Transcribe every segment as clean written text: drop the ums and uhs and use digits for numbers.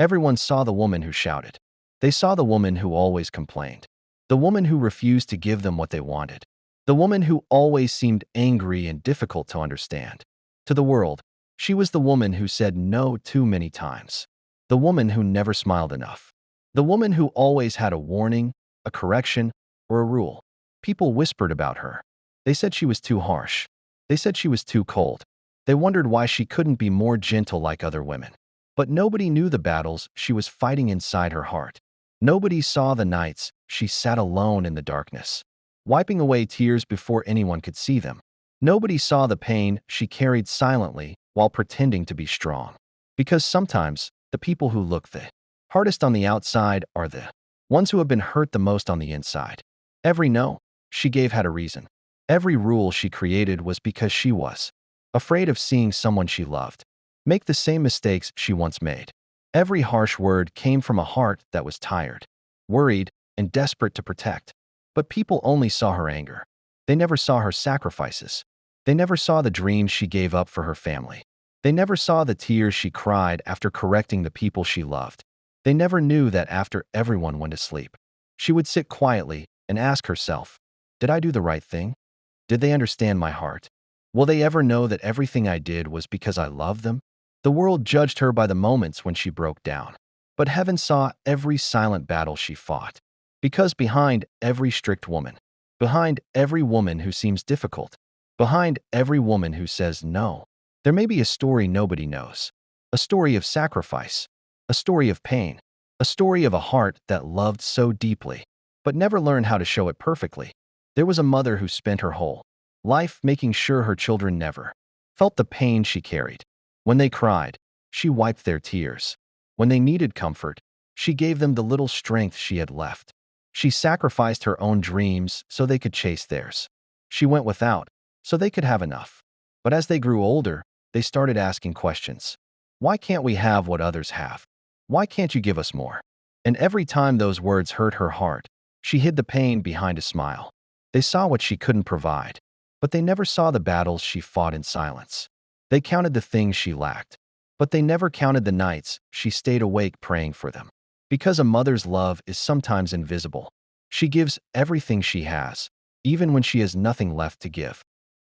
Everyone saw the woman who shouted. They saw the woman who always complained. The woman who refused to give them what they wanted. The woman who always seemed angry and difficult to understand. To the world, she was the woman who said no too many times. The woman who never smiled enough. The woman who always had a warning, a correction, or a rule. People whispered about her. They said she was too harsh. They said she was too cold. They wondered why she couldn't be more gentle like other women. But nobody knew the battles she was fighting inside her heart. Nobody saw the nights she sat alone in the darkness, wiping away tears before anyone could see them. Nobody saw the pain she carried silently while pretending to be strong. Because sometimes the people who look the hardest on the outside are the ones who have been hurt the most on the inside. Every no she gave had a reason. Every rule she created was because she was afraid of seeing someone she loved make the same mistakes she once made. Every harsh word came from a heart that was tired, worried, and desperate to protect. But people only saw her anger. They never saw her sacrifices. They never saw the dreams she gave up for her family. They never saw the tears she cried after correcting the people she loved. They never knew that after everyone went to sleep, she would sit quietly and ask herself, did I do the right thing? Did they understand my heart? Will they ever know that everything I did was because I loved them? The world judged her by the moments when she broke down. But heaven saw every silent battle she fought. Because behind every strict woman, behind every woman who seems difficult, behind every woman who says no, there may be a story nobody knows. A story of sacrifice, a story of pain, a story of a heart that loved so deeply, but never learned how to show it perfectly. There was a mother who spent her whole life making sure her children never felt the pain she carried. When they cried, she wiped their tears. When they needed comfort, she gave them the little strength she had left. She sacrificed her own dreams so they could chase theirs. She went without so they could have enough. But as they grew older, they started asking questions. Why can't we have what others have? Why can't you give us more? And every time those words hurt her heart, she hid the pain behind a smile. They saw what she couldn't provide, but they never saw the battles she fought in silence. They counted the things she lacked, but they never counted the nights she stayed awake praying for them. Because a mother's love is sometimes invisible. She gives everything she has, even when she has nothing left to give.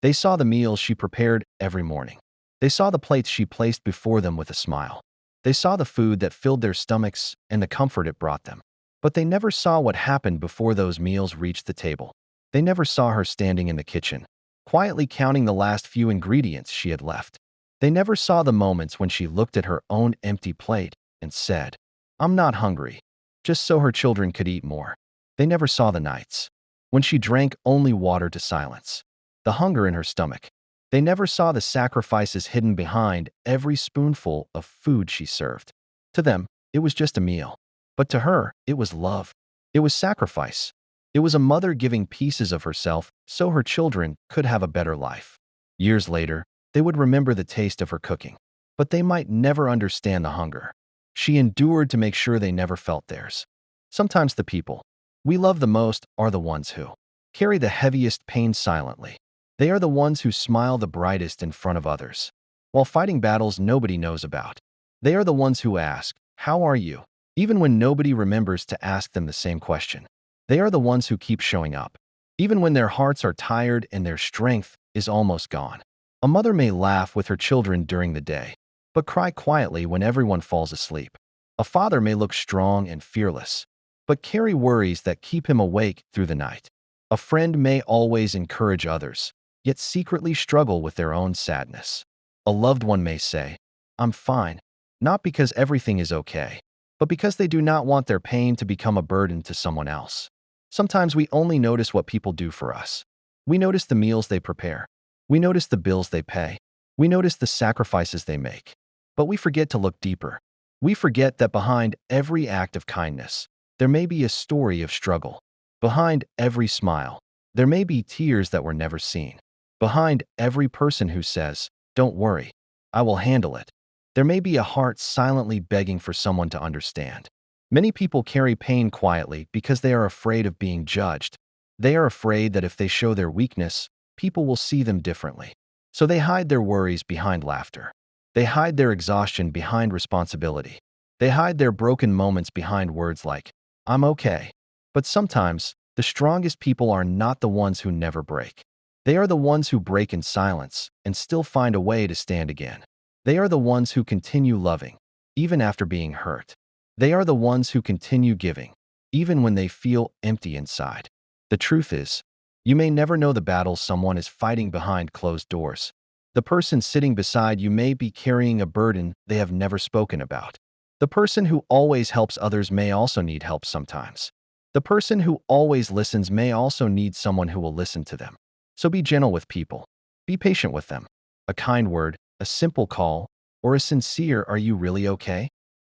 They saw the meals she prepared every morning. They saw the plates she placed before them with a smile. They saw the food that filled their stomachs and the comfort it brought them. But they never saw what happened before those meals reached the table. They never saw her standing in the kitchen, quietly counting the last few ingredients she had left. They never saw the moments when she looked at her own empty plate and said, I'm not hungry, just so her children could eat more. They never saw the nights when she drank only water to silence the hunger in her stomach. They never saw the sacrifices hidden behind every spoonful of food she served. To them, it was just a meal. But to her, it was love. It was sacrifice. It was a mother giving pieces of herself so her children could have a better life. Years later, they would remember the taste of her cooking, but they might never understand the hunger she endured to make sure they never felt theirs. Sometimes the people we love the most are the ones who carry the heaviest pain silently. They are the ones who smile the brightest in front of others, while fighting battles nobody knows about. They are the ones who ask, how are you? Even when nobody remembers to ask them the same question. They are the ones who keep showing up, even when their hearts are tired and their strength is almost gone. A mother may laugh with her children during the day, but cry quietly when everyone falls asleep. A father may look strong and fearless, but carry worries that keep him awake through the night. A friend may always encourage others, yet secretly struggle with their own sadness. A loved one may say, I'm fine, not because everything is okay, but because they do not want their pain to become a burden to someone else. Sometimes we only notice what people do for us. We notice the meals they prepare. We notice the bills they pay. We notice the sacrifices they make. But we forget to look deeper. We forget that behind every act of kindness, there may be a story of struggle. Behind every smile, there may be tears that were never seen. Behind every person who says, don't worry, I will handle it, there may be a heart silently begging for someone to understand. Many people carry pain quietly because they are afraid of being judged. They are afraid that if they show their weakness, people will see them differently. So they hide their worries behind laughter. They hide their exhaustion behind responsibility. They hide their broken moments behind words like, "I'm okay." But sometimes, the strongest people are not the ones who never break. They are the ones who break in silence and still find a way to stand again. They are the ones who continue loving, even after being hurt. They are the ones who continue giving, even when they feel empty inside. The truth is, you may never know the battles someone is fighting behind closed doors. The person sitting beside you may be carrying a burden they have never spoken about. The person who always helps others may also need help sometimes. The person who always listens may also need someone who will listen to them. So be gentle with people. Be patient with them. A kind word, a simple call, or a sincere "Are you really okay?"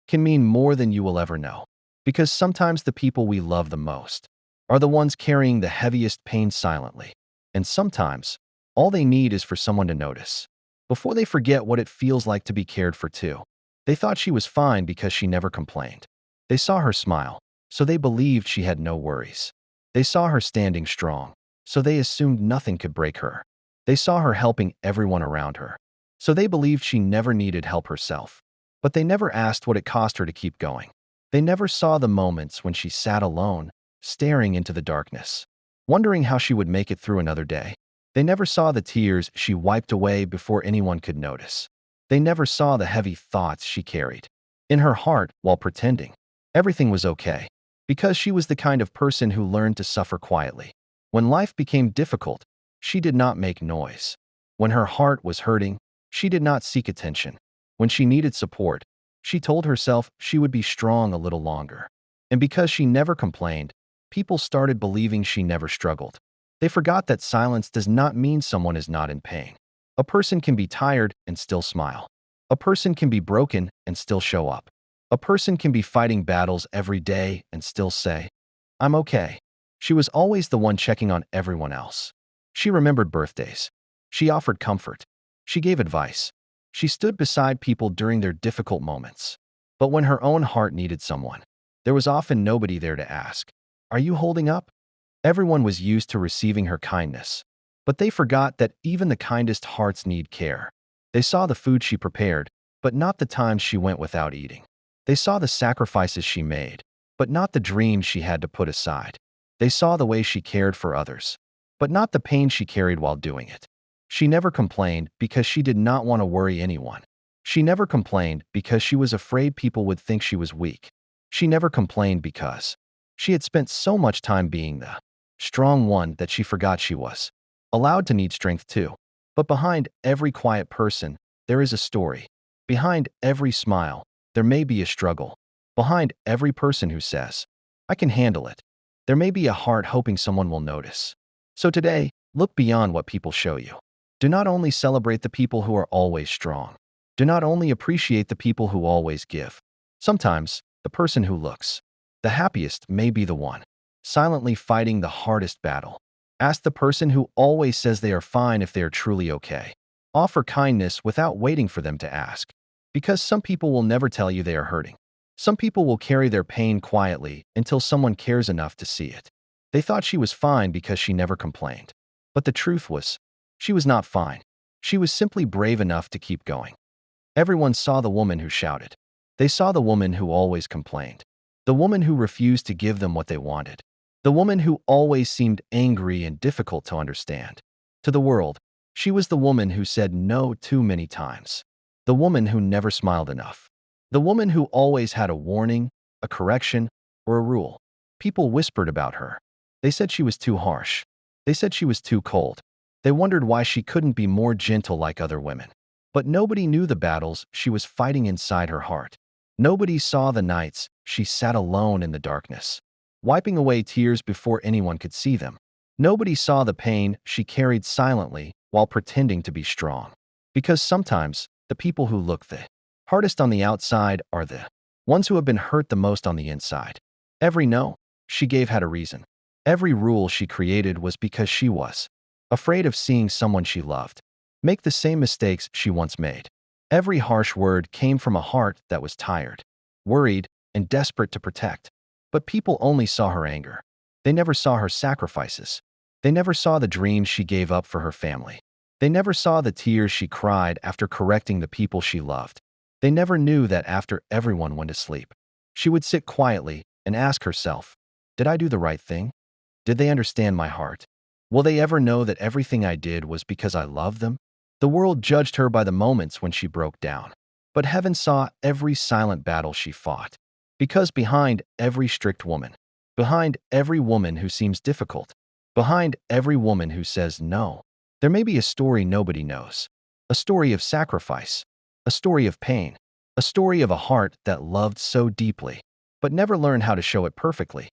can mean more than you will ever know. Because sometimes the people we love the most are the ones carrying the heaviest pain silently. And sometimes, all they need is for someone to notice. Before they forget what it feels like to be cared for too. They thought she was fine because she never complained. They saw her smile, so they believed she had no worries. They saw her standing strong, so they assumed nothing could break her. They saw her helping everyone around her, so they believed she never needed help herself. But they never asked what it cost her to keep going. They never saw the moments when she sat alone, staring into the darkness, wondering how she would make it through another day. They never saw the tears she wiped away before anyone could notice. They never saw the heavy thoughts she carried in her heart while pretending everything was okay, because she was the kind of person who learned to suffer quietly. When life became difficult, she did not make noise. When her heart was hurting, she did not seek attention. When she needed support, she told herself she would be strong a little longer. And because she never complained, people started believing she never struggled. They forgot that silence does not mean someone is not in pain. A person can be tired and still smile. A person can be broken and still show up. A person can be fighting battles every day and still say, "I'm okay." She was always the one checking on everyone else. She remembered birthdays. She offered comfort. She gave advice. She stood beside people during their difficult moments. But when her own heart needed someone, there was often nobody there to ask, "Are you holding up?" Everyone was used to receiving her kindness, but they forgot that even the kindest hearts need care. They saw the food she prepared, but not the times she went without eating. They saw the sacrifices she made, but not the dreams she had to put aside. They saw the way she cared for others, but not the pain she carried while doing it. She never complained because she did not want to worry anyone. She never complained because she was afraid people would think she was weak. She never complained because she had spent so much time being the strong one that she forgot she was allowed to need strength too. But behind every quiet person, there is a story. Behind every smile, there may be a struggle. Behind every person who says, "I can handle it," there may be a heart hoping someone will notice. So today, look beyond what people show you. Do not only celebrate the people who are always strong. Do not only appreciate the people who always give. Sometimes, the person who looks the happiest may be the one silently fighting the hardest battle. Ask the person who always says they are fine if they are truly okay. Offer kindness without waiting for them to ask. Because some people will never tell you they are hurting. Some people will carry their pain quietly until someone cares enough to see it. They thought she was fine because she never complained. But the truth was, she was not fine. She was simply brave enough to keep going. Everyone saw the woman who shouted. They saw the woman who always complained. The woman who refused to give them what they wanted. The woman who always seemed angry and difficult to understand. To the world, she was the woman who said no too many times. The woman who never smiled enough. The woman who always had a warning, a correction, or a rule. People whispered about her. They said she was too harsh. They said she was too cold. They wondered why she couldn't be more gentle like other women. But nobody knew the battles she was fighting inside her heart. Nobody saw the nights she sat alone in the darkness, wiping away tears before anyone could see them. Nobody saw the pain she carried silently while pretending to be strong. Because sometimes, the people who look the hardest on the outside are the ones who have been hurt the most on the inside. Every no she gave had a reason. Every rule she created was because she was afraid of seeing someone she loved make the same mistakes she once made. Every harsh word came from a heart that was tired, worried, and desperate to protect. But people only saw her anger. They never saw her sacrifices. They never saw the dreams she gave up for her family. They never saw the tears she cried after correcting the people she loved. They never knew that after everyone went to sleep, she would sit quietly and ask herself, did I do the right thing? Did they understand my heart? Will they ever know that everything I did was because I loved them? The world judged her by the moments when she broke down. But heaven saw every silent battle she fought. Because behind every strict woman, behind every woman who seems difficult, behind every woman who says no, there may be a story nobody knows. A story of sacrifice, a story of pain, a story of a heart that loved so deeply, but never learned how to show it perfectly.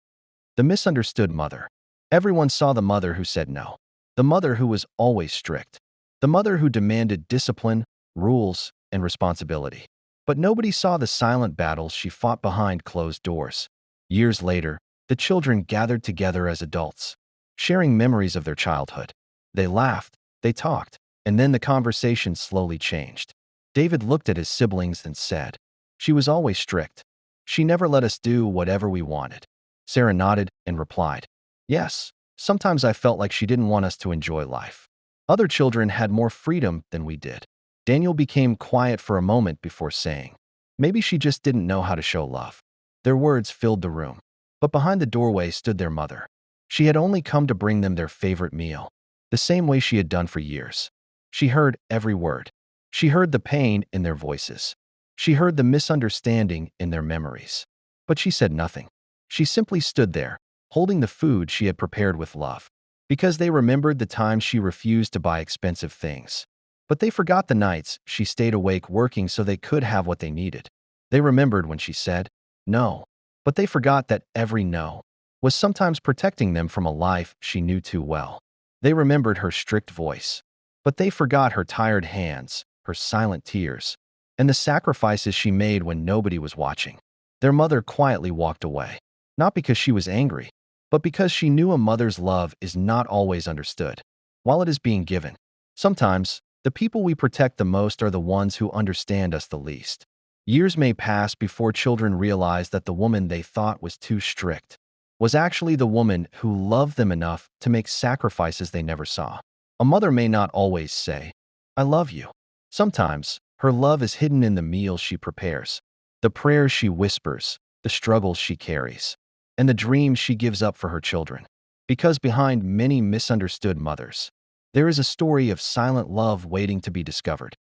The misunderstood mother. Everyone saw the mother who said no. The mother who was always strict. The mother who demanded discipline, rules, and responsibility. But nobody saw the silent battles she fought behind closed doors. Years later, the children gathered together as adults, sharing memories of their childhood. They laughed, they talked, and then the conversation slowly changed. David looked at his siblings and said, "She was always strict. She never let us do whatever we wanted." Sarah nodded and replied, "Yes, sometimes I felt like she didn't want us to enjoy life. Other children had more freedom than we did." Daniel became quiet for a moment before saying, "Maybe she just didn't know how to show love." Their words filled the room. But behind the doorway stood their mother. She had only come to bring them their favorite meal, the same way she had done for years. She heard every word. She heard the pain in their voices. She heard the misunderstanding in their memories. But she said nothing. She simply stood there, holding the food she had prepared with love. Because they remembered the times she refused to buy expensive things. But they forgot the nights she stayed awake working so they could have what they needed. They remembered when she said, "No." But they forgot that every no was sometimes protecting them from a life she knew too well. They remembered her strict voice. But they forgot her tired hands, her silent tears, and the sacrifices she made when nobody was watching. Their mother quietly walked away. Not because she was angry, but because she knew a mother's love is not always understood. While it is being given, sometimes the people we protect the most are the ones who understand us the least. Years may pass before children realize that the woman they thought was too strict was actually the woman who loved them enough to make sacrifices they never saw. A mother may not always say, "I love you." Sometimes, her love is hidden in the meals she prepares, the prayers she whispers, the struggles she carries, and the dreams she gives up for her children. Because behind many misunderstood mothers, there is a story of silent love waiting to be discovered.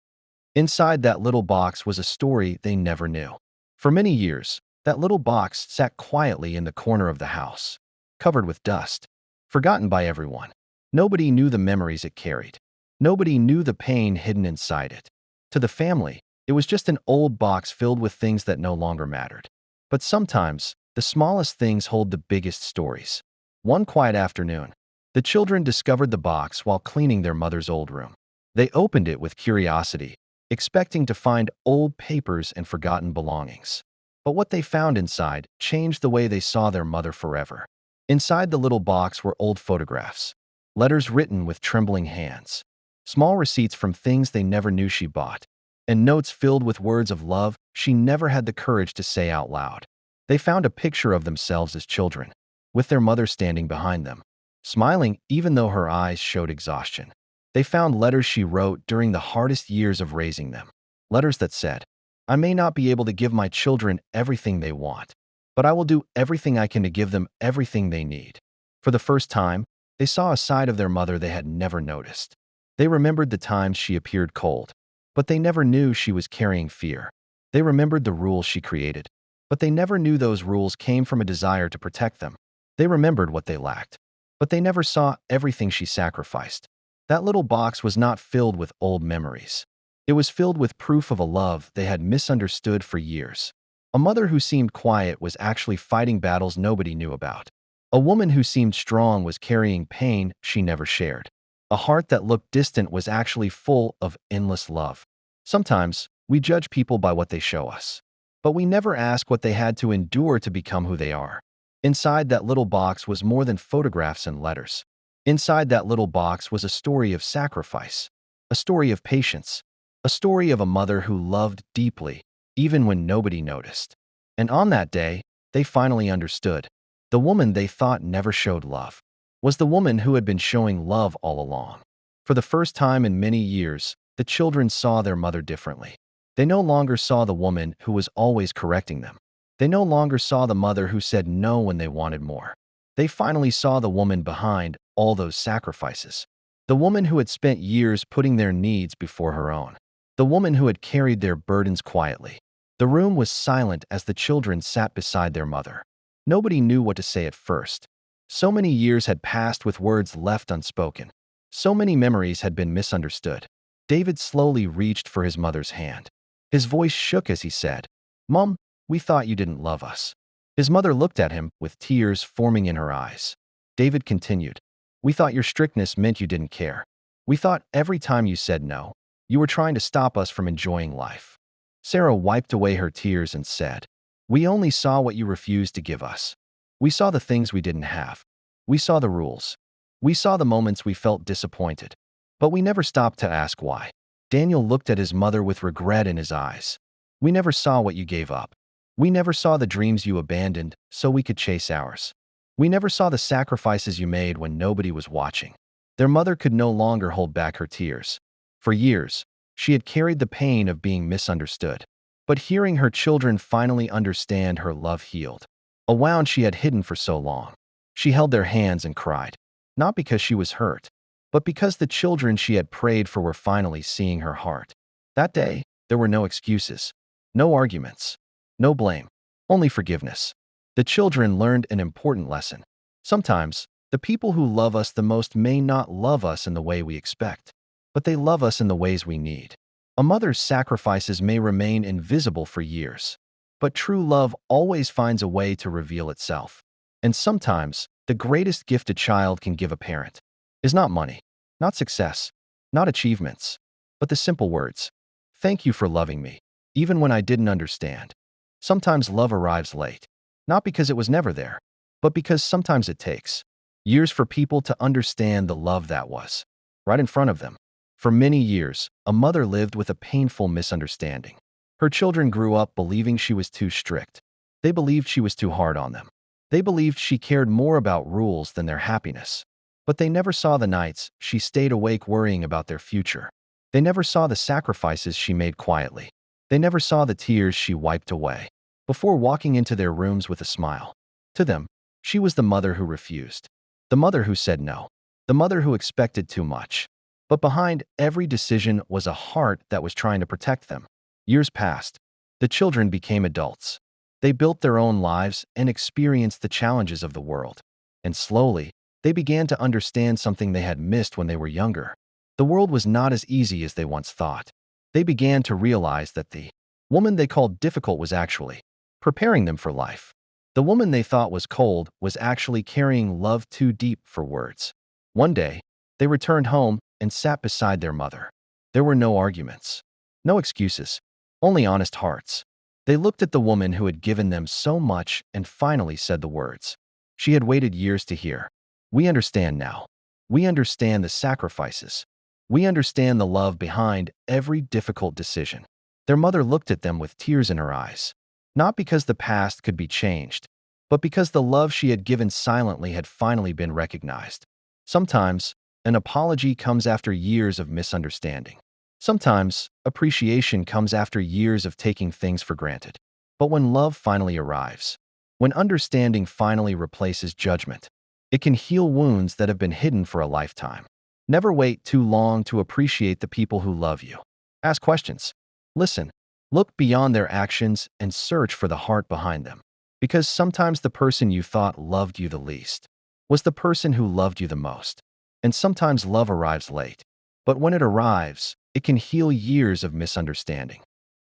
Inside that little box was a story they never knew. For many years, that little box sat quietly in the corner of the house, covered with dust, forgotten by everyone. Nobody knew the memories it carried. Nobody knew the pain hidden inside it. To the family, it was just an old box filled with things that no longer mattered. But sometimes, the smallest things hold the biggest stories. One quiet afternoon, the children discovered the box while cleaning their mother's old room. They opened it with curiosity, expecting to find old papers and forgotten belongings. But what they found inside changed the way they saw their mother forever. Inside the little box were old photographs, letters written with trembling hands, small receipts from things they never knew she bought, and notes filled with words of love she never had the courage to say out loud. They found a picture of themselves as children, with their mother standing behind them, smiling even though her eyes showed exhaustion. They found letters she wrote during the hardest years of raising them. Letters that said, "I may not be able to give my children everything they want, but I will do everything I can to give them everything they need." For the first time, they saw a side of their mother they had never noticed. They remembered the times she appeared cold, but they never knew she was carrying fear. They remembered the rules she created, but they never knew those rules came from a desire to protect them. They remembered what they lacked, but they never saw everything she sacrificed. That little box was not filled with old memories. It was filled with proof of a love they had misunderstood for years. A mother who seemed quiet was actually fighting battles nobody knew about. A woman who seemed strong was carrying pain she never shared. A heart that looked distant was actually full of endless love. Sometimes, we judge people by what they show us, but we never ask what they had to endure to become who they are. Inside that little box was more than photographs and letters. Inside that little box was a story of sacrifice, a story of patience, a story of a mother who loved deeply, even when nobody noticed. And on that day, they finally understood. The woman they thought never showed love was the woman who had been showing love all along. For the first time in many years, the children saw their mother differently. They no longer saw the woman who was always correcting them. They no longer saw the mother who said no when they wanted more. They finally saw the woman behind all those sacrifices. The woman who had spent years putting their needs before her own. The woman who had carried their burdens quietly. The room was silent as the children sat beside their mother. Nobody knew what to say at first. So many years had passed with words left unspoken. So many memories had been misunderstood. David slowly reached for his mother's hand. His voice shook as he said, "Mom, we thought you didn't love us." His mother looked at him with tears forming in her eyes. David continued, "We thought your strictness meant you didn't care. We thought every time you said no, you were trying to stop us from enjoying life." Sarah wiped away her tears and said, "We only saw what you refused to give us. We saw the things we didn't have. We saw the rules. We saw the moments we felt disappointed. But we never stopped to ask why." Daniel looked at his mother with regret in his eyes. "We never saw what you gave up. We never saw the dreams you abandoned so we could chase ours. We never saw the sacrifices you made when nobody was watching." Their mother could no longer hold back her tears. For years, she had carried the pain of being misunderstood. But hearing her children finally understand her love healed a wound she had hidden for so long. She held their hands and cried, not because she was hurt, but because the children she had prayed for were finally seeing her heart. That day, there were no excuses, no arguments, no blame, only forgiveness. The children learned an important lesson. Sometimes, the people who love us the most may not love us in the way we expect, but they love us in the ways we need. A mother's sacrifices may remain invisible for years, but true love always finds a way to reveal itself. And sometimes, the greatest gift a child can give a parent is not money, not success, not achievements, but the simple words, "Thank you for loving me, even when I didn't understand." Sometimes love arrives late, not because it was never there, but because sometimes it takes years for people to understand the love that was right in front of them. For many years, a mother lived with a painful misunderstanding. Her children grew up believing she was too strict. They believed she was too hard on them. They believed she cared more about rules than their happiness. But they never saw the nights she stayed awake worrying about their future. They never saw the sacrifices she made quietly. They never saw the tears she wiped away before walking into their rooms with a smile. To them, she was the mother who refused, the mother who said no, the mother who expected too much. But behind every decision was a heart that was trying to protect them. Years passed. The children became adults. They built their own lives and experienced the challenges of the world. And slowly, they began to understand something they had missed when they were younger. The world was not as easy as they once thought. They began to realize that the woman they called difficult was actually preparing them for life. The woman they thought was cold was actually carrying love too deep for words. One day, they returned home and sat beside their mother. There were no arguments, no excuses, only honest hearts. They looked at the woman who had given them so much and finally said the words she had waited years to hear. "We understand now. We understand the sacrifices. We understand the love behind every difficult decision." Their mother looked at them with tears in her eyes, not because the past could be changed, but because the love she had given silently had finally been recognized. Sometimes, an apology comes after years of misunderstanding. Sometimes, appreciation comes after years of taking things for granted. But when love finally arrives, when understanding finally replaces judgment, it can heal wounds that have been hidden for a lifetime. Never wait too long to appreciate the people who love you. Ask questions. Listen. Look beyond their actions and search for the heart behind them. Because sometimes the person you thought loved you the least was the person who loved you the most. And sometimes love arrives late. But when it arrives, it can heal years of misunderstanding.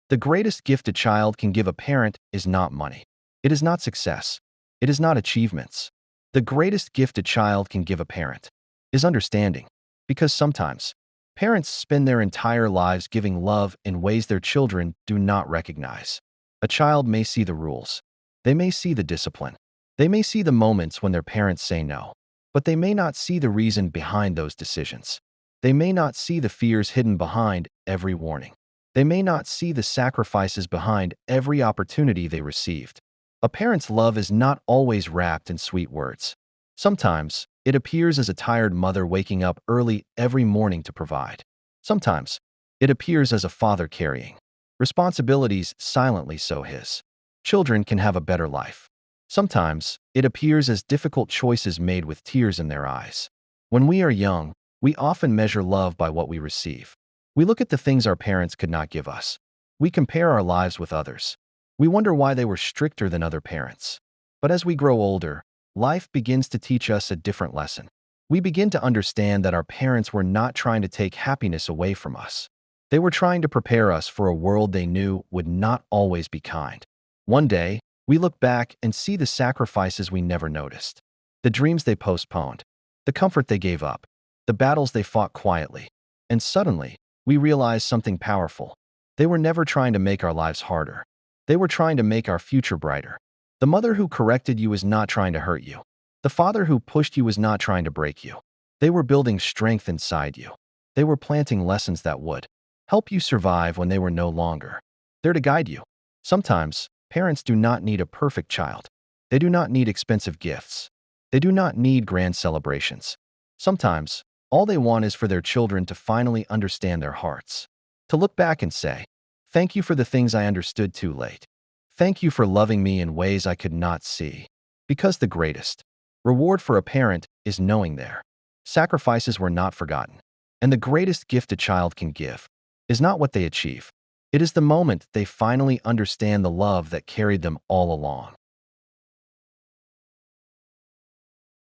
The greatest gift a child can give a parent is not money. It is not success. It is not achievements. The greatest gift a child can give a parent is understanding. Because sometimes, parents spend their entire lives giving love in ways their children do not recognize. A child may see the rules. They may see the discipline. They may see the moments when their parents say no. But they may not see the reason behind those decisions. They may not see the fears hidden behind every warning. They may not see the sacrifices behind every opportunity they received. A parent's love is not always wrapped in sweet words. Sometimes, it appears as a tired mother waking up early every morning to provide. Sometimes, it appears as a father carrying Responsibilities silently sow his. Children can have a better life. Sometimes, it appears as difficult choices made with tears in their eyes. When we are young, we often measure love by what we receive. We look at the things our parents could not give us. We compare our lives with others. We wonder why they were stricter than other parents. But as we grow older, life begins to teach us a different lesson. We begin to understand that our parents were not trying to take happiness away from us. They were trying to prepare us for a world they knew would not always be kind. One day, we look back and see the sacrifices we never noticed, the dreams they postponed, the comfort they gave up, the battles they fought quietly. And suddenly, we realize something powerful. They were never trying to make our lives harder. They were trying to make our future brighter. The mother who corrected you was not trying to hurt you. The father who pushed you was not trying to break you. They were building strength inside you. They were planting lessons that would help you survive when they were no longer there to guide you. Sometimes, parents do not need a perfect child. They do not need expensive gifts. They do not need grand celebrations. Sometimes, all they want is for their children to finally understand their hearts. To look back and say, "Thank you for the things I understood too late. Thank you for loving me in ways I could not see." Because the greatest reward for a parent is knowing their sacrifices were not forgotten. And the greatest gift a child can give is not what they achieve. It is the moment they finally understand the love that carried them all along.